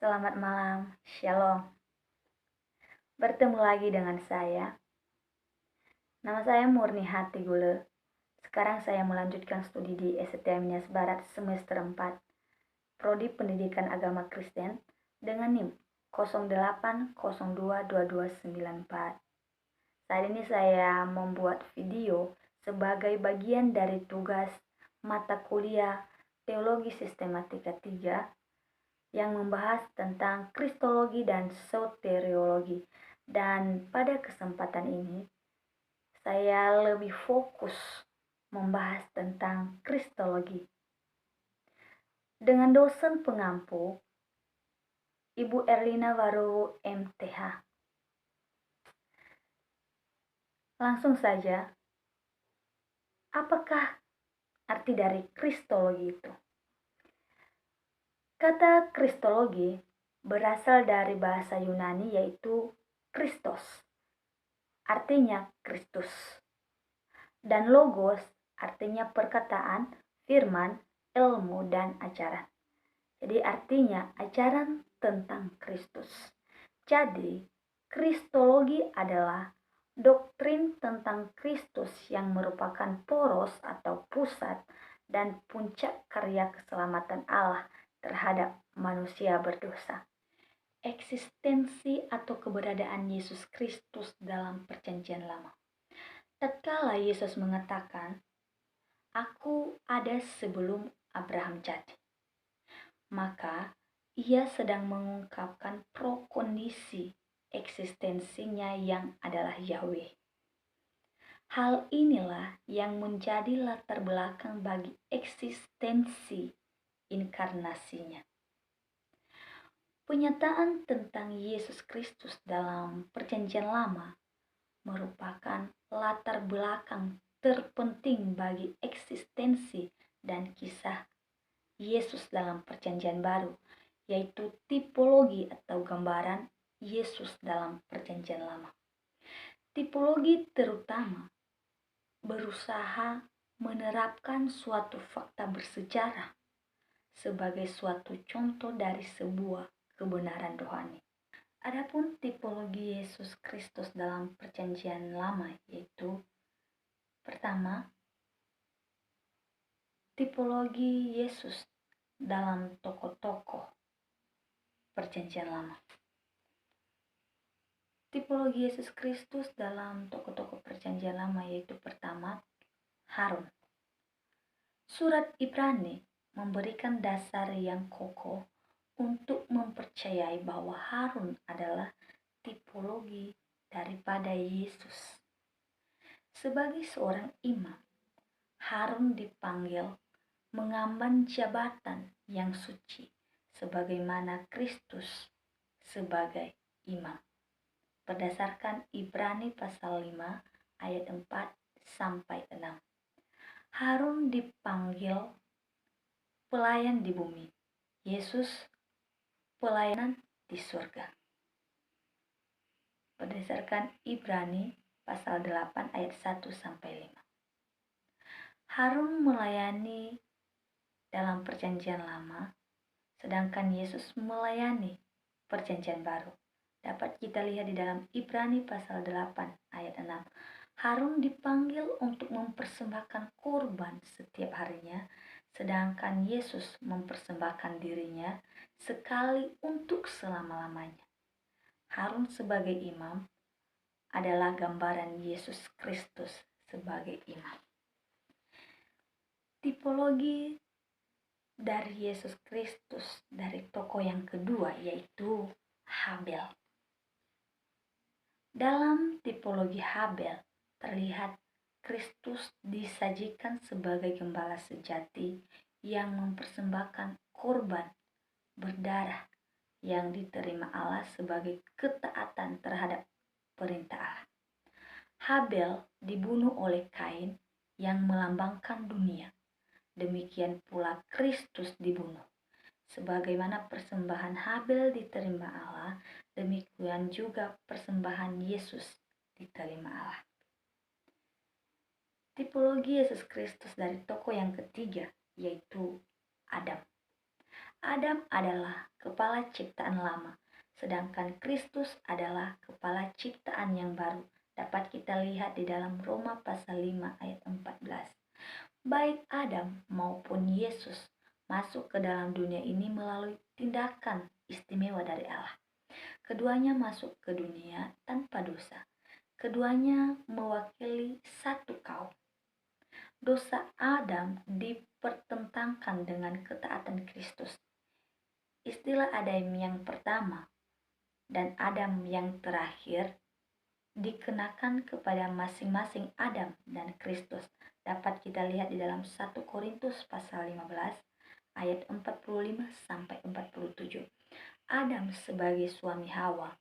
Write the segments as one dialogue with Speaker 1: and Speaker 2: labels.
Speaker 1: Selamat malam, Shalom. Bertemu lagi dengan saya. Nama saya Murni Hati Gule. Sekarang saya melanjutkan studi di STM Nias Barat semester 4, Prodi Pendidikan Agama Kristen dengan NIM 08022294. Saat ini saya membuat video sebagai bagian dari tugas mata kuliah Teologi Sistematika 3 yang membahas tentang kristologi dan soteriologi. Dan pada kesempatan ini, saya lebih fokus membahas tentang kristologi. Dengan dosen pengampu, Ibu Erlina Waru MTH. Langsung saja, apakah arti dari kristologi itu? Kata kristologi berasal dari bahasa Yunani yaitu Kristos, artinya Kristus. Dan logos artinya perkataan, firman, ilmu, dan ajaran. Jadi artinya ajaran tentang Kristus. Jadi kristologi adalah doktrin tentang Kristus yang merupakan poros atau pusat dan puncak karya keselamatan Allah terhadap manusia berdosa. Eksistensi atau keberadaan Yesus Kristus dalam Perjanjian Lama. Tatkala Yesus mengatakan, "Aku ada sebelum Abraham jadi," maka ia sedang mengungkapkan prokondisi eksistensinya yang adalah Yahweh. Hal inilah yang menjadi latar belakang bagi eksistensi inkarnasinya. Penyataan tentang Yesus Kristus dalam Perjanjian Lama merupakan latar belakang terpenting bagi eksistensi dan kisah Yesus dalam Perjanjian Baru, yaitu tipologi atau gambaran Yesus dalam Perjanjian Lama. Tipologi terutama berusaha menerapkan suatu fakta bersejarah sebagai suatu contoh dari sebuah kebenaran rohani. Adapun tipologi Yesus Kristus dalam Perjanjian Lama yaitu pertama, tipologi Yesus dalam tokoh-tokoh Perjanjian Lama. Tipologi Yesus Kristus dalam tokoh-tokoh Perjanjian Lama yaitu pertama, Harun. Surat Ibrani memberikan dasar yang kokoh untuk mempercayai bahwa Harun adalah tipologi daripada Yesus. Sebagai seorang imam, Harun dipanggil mengemban jabatan yang suci sebagaimana Kristus sebagai imam. Berdasarkan Ibrani pasal 5 ayat 4 sampai 6. Harun dipanggil pelayan di bumi, Yesus pelayanan di surga. Berdasarkan Ibrani pasal 8 ayat 1 sampai 5. Harun melayani dalam Perjanjian Lama, sedangkan Yesus melayani Perjanjian Baru. Dapat kita lihat di dalam Ibrani pasal 8 ayat 6. Harun dipanggil untuk mempersembahkan korban setiap harinya, sedangkan Yesus mempersembahkan dirinya sekali untuk selama-lamanya. Harun sebagai imam adalah gambaran Yesus Kristus sebagai imam. Tipologi dari Yesus Kristus dari tokoh yang kedua yaitu Habel. Dalam tipologi Habel terlihat Kristus disajikan sebagai gembala sejati yang mempersembahkan korban berdarah yang diterima Allah sebagai ketaatan terhadap perintah Allah. Habel dibunuh oleh Kain yang melambangkan dunia. Demikian pula Kristus dibunuh. Sebagaimana persembahan Habel diterima Allah, demikian juga persembahan Yesus diterima Allah. Tipologi Yesus Kristus dari tokoh yang ketiga yaitu Adam. Adam adalah kepala ciptaan lama, sedangkan Kristus adalah kepala ciptaan yang baru. Dapat kita lihat di dalam Roma pasal 5 ayat 14. Baik Adam maupun Yesus masuk ke dalam dunia ini melalui tindakan istimewa dari Allah. Keduanya masuk ke dunia tanpa dosa. Keduanya mewakili satu kaum. Dosa Adam dipertentangkan dengan ketaatan Kristus. Istilah Adam yang pertama dan Adam yang terakhir dikenakan kepada masing-masing Adam dan Kristus. Dapat kita lihat di dalam 1 Korintus pasal 15 ayat 45 sampai 47. Adam sebagai suami Hawa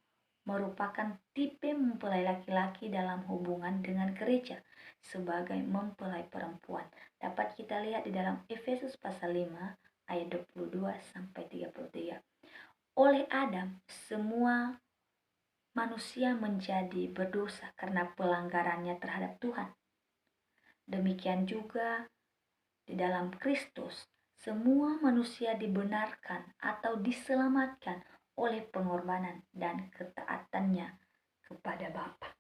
Speaker 1: merupakan tipe mempelai laki-laki dalam hubungan dengan gereja sebagai mempelai perempuan. Dapat kita lihat di dalam Efesus pasal 5 ayat 22 sampai 33. Oleh Adam, semua manusia menjadi berdosa karena pelanggarannya terhadap Tuhan. Demikian juga di dalam Kristus, semua manusia dibenarkan atau diselamatkan oleh pengorbanan dan ketaatannya kepada Bapa.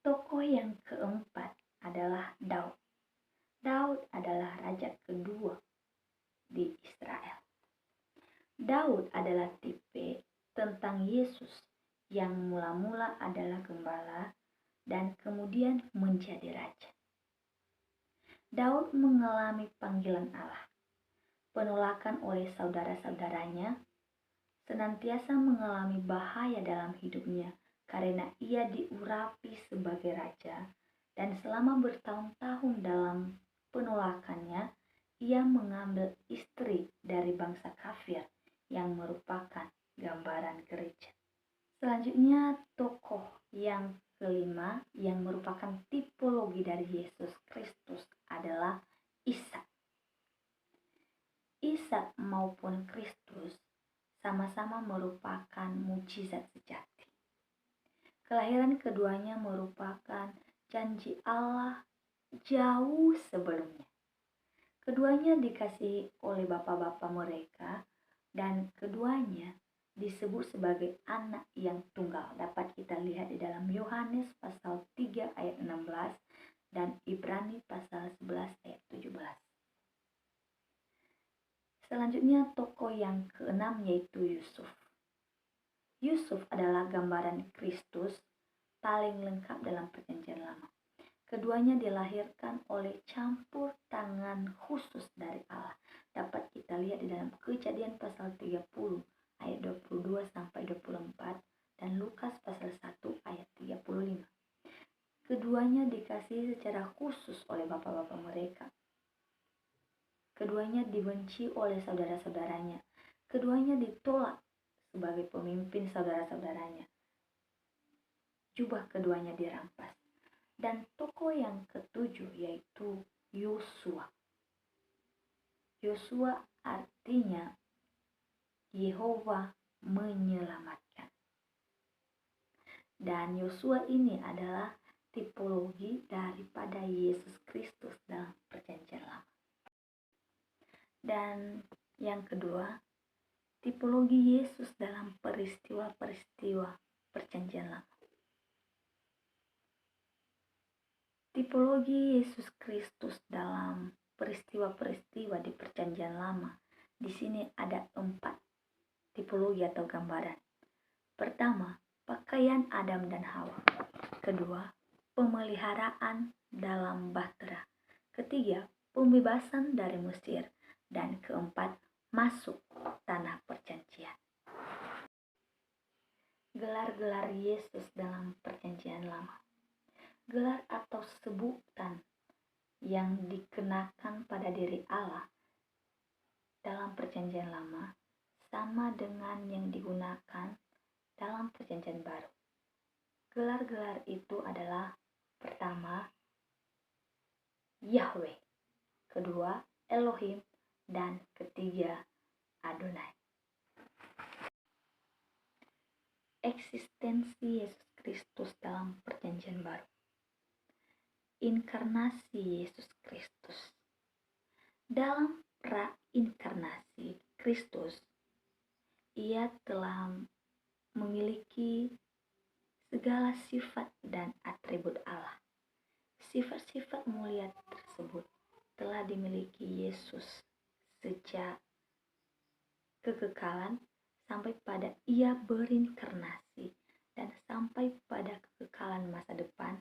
Speaker 1: Tokoh yang keempat adalah Daud. Daud adalah raja kedua di Israel. Daud adalah tipe tentang Yesus yang mula-mula adalah gembala dan kemudian menjadi raja. Daud mengalami panggilan Allah, penolakan oleh saudara-saudaranya, senantiasa mengalami bahaya dalam hidupnya karena ia diurapi sebagai raja, dan selama bertahun-tahun dalam penolakannya, ia mengambil istri dari bangsa kafir yang merupakan gambaran gereja. Selanjutnya, tokoh yang kelima yang merupakan tipologi dari Yesus Kristus adalah Ishak. Ishak maupun Kristus sama-sama merupakan mukjizat sejati. Kelahiran keduanya merupakan janji Allah jauh sebelumnya. Keduanya dikasihi oleh bapak-bapak mereka dan keduanya disebut sebagai anak yang tunggal. Dapat kita lihat di dalam Yohanes pasal 3 ayat 16 dan Ibrani pasal 11 ayat 17. Selanjutnya tokoh yang keenam yaitu Yusuf. Yusuf adalah gambaran Kristus paling lengkap dalam Perjanjian Lama. Keduanya dilahirkan oleh campur tangan khusus dari Allah. Dapat kita lihat di dalam Kejadian pasal 30 ayat 22 sampai 24 dan Lukas pasal 1 ayat 35. Keduanya dikasihi secara khusus oleh bapak-bapak mereka. Keduanya dibenci oleh saudara-saudaranya. Keduanya ditolak sebagai pemimpin saudara-saudaranya. Jubah keduanya dirampas. Dan tokoh yang ketujuh yaitu Yosua. Yosua artinya Yehova menyelamatkan. Dan Yosua ini adalah tipologi daripada Yesus Kristus dalam Perjanjian Lama. Dan yang kedua, tipologi Yesus dalam peristiwa-peristiwa Perjanjian Lama. Tipologi Yesus Kristus dalam peristiwa-peristiwa di Perjanjian Lama. Di sini ada 4 tipologi atau gambaran. Pertama, pakaian Adam dan Hawa. Kedua, pemeliharaan dalam bahtera. Ketiga, pembebasan dari Mesir. Dan keempat, masuk tanah perjanjian. Gelar-gelar Yesus dalam Perjanjian Lama. Gelar atau sebutan yang dikenakan pada diri Allah dalam Perjanjian Lama sama dengan yang digunakan dalam Perjanjian Baru. Gelar-gelar itu adalah pertama, Yahweh, kedua, Elohim, dan ketiga, Adonai. Eksistensi Yesus Kristus dalam Perjanjian Baru. Inkarnasi Yesus Kristus. Dalam pra-inkarnasi, Kristus, ia telah memiliki segala sifat dan atribut Allah. Sifat-sifat mulia tersebut telah dimiliki Yesus sejak kekekalan sampai pada ia berinkarnasi, dan sampai pada kekekalan masa depan,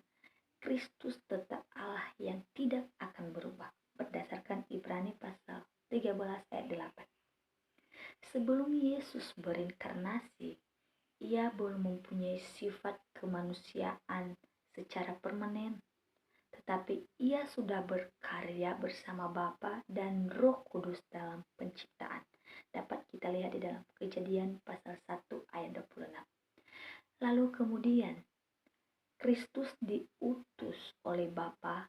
Speaker 1: Kristus tetap Allah yang tidak akan berubah, berdasarkan Ibrani pasal 13 ayat 8. Sebelum Yesus berinkarnasi, ia belum mempunyai sifat kemanusiaan secara permanen, tetapi ia sudah berkarya bersama Bapa dan Roh Kudus dalam penciptaan. Dapat kita lihat di dalam Kejadian pasal 1 ayat 26. Lalu kemudian Kristus diutus oleh Bapa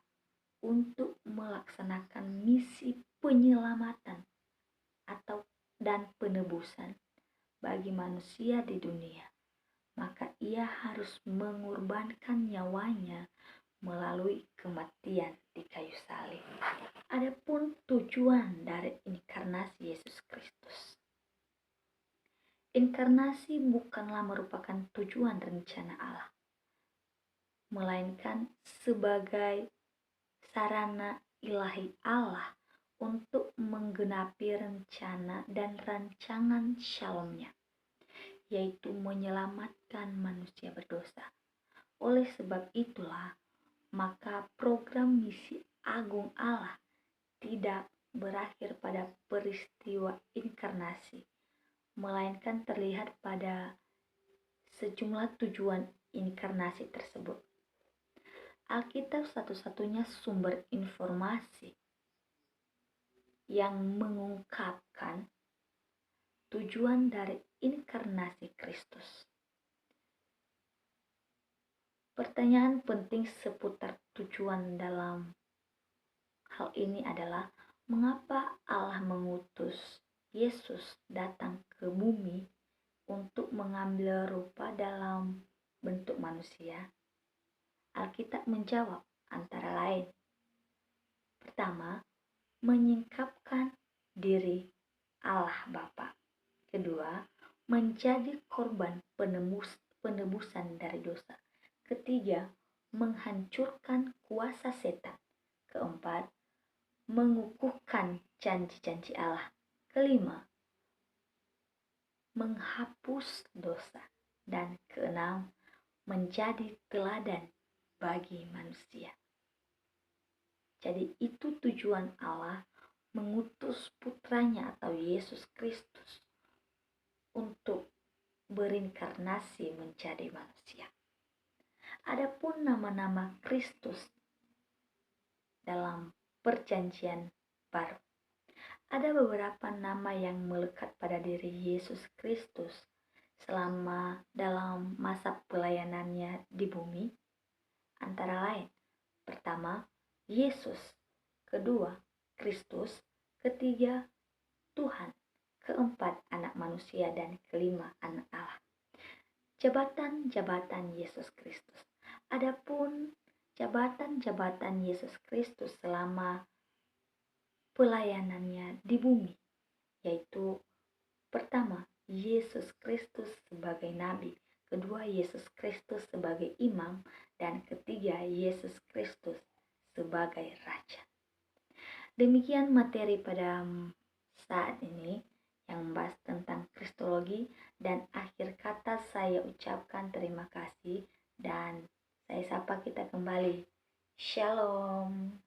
Speaker 1: untuk melaksanakan misi penyelamatan dan penebusan bagi manusia di dunia. Maka ia harus mengorbankan nyawanya melalui kematian di kayu salib. Adapun tujuan dari inkarnasi Yesus Kristus. Inkarnasi bukanlah merupakan tujuan rencana Allah, melainkan sebagai sarana ilahi Allah untuk menggenapi rencana dan rancangan Shalom-Nya, yaitu menyelamatkan manusia berdosa. Oleh sebab itulah, maka program misi agung Allah tidak berakhir pada peristiwa inkarnasi, melainkan terlihat pada sejumlah tujuan inkarnasi tersebut. Alkitab satu-satunya sumber informasi yang mengungkapkan tujuan dari inkarnasi Kristus. Pertanyaan penting seputar tujuan dalam hal ini adalah, mengapa Allah mengutus Yesus datang ke bumi untuk mengambil rupa dalam bentuk manusia? Alkitab menjawab antara lain. Pertama, menyingkapkan diri Allah Bapa. Kedua, menjadi korban penebusan dari dosa. Ketiga, menghancurkan kuasa setan. Keempat, mengukuhkan janji-janji Allah. Kelima, menghapus dosa. Dan keenam, menjadi teladan bagi manusia. Jadi itu tujuan Allah mengutus putranya atau Yesus Kristus untuk berinkarnasi menjadi manusia. Adapun nama-nama Kristus dalam Perjanjian Baru, ada beberapa nama yang melekat pada diri Yesus Kristus selama dalam masa pelayanannya di bumi, antara lain: pertama, Yesus; kedua, Kristus; ketiga, Tuhan; keempat, anak manusia; dan kelima, anak Allah. Jabatan-jabatan Yesus Kristus. Adapun jabatan-jabatan Yesus Kristus selama pelayanannya di bumi, yaitu pertama, Yesus Kristus sebagai nabi; kedua, Yesus Kristus sebagai imam; dan ketiga, Yesus Kristus sebagai raja. Demikian materi pada saat ini yang membahas tentang Kristologi, dan akhir kata saya ucapkan terima kasih dan saya sapa kita kembali. Shalom.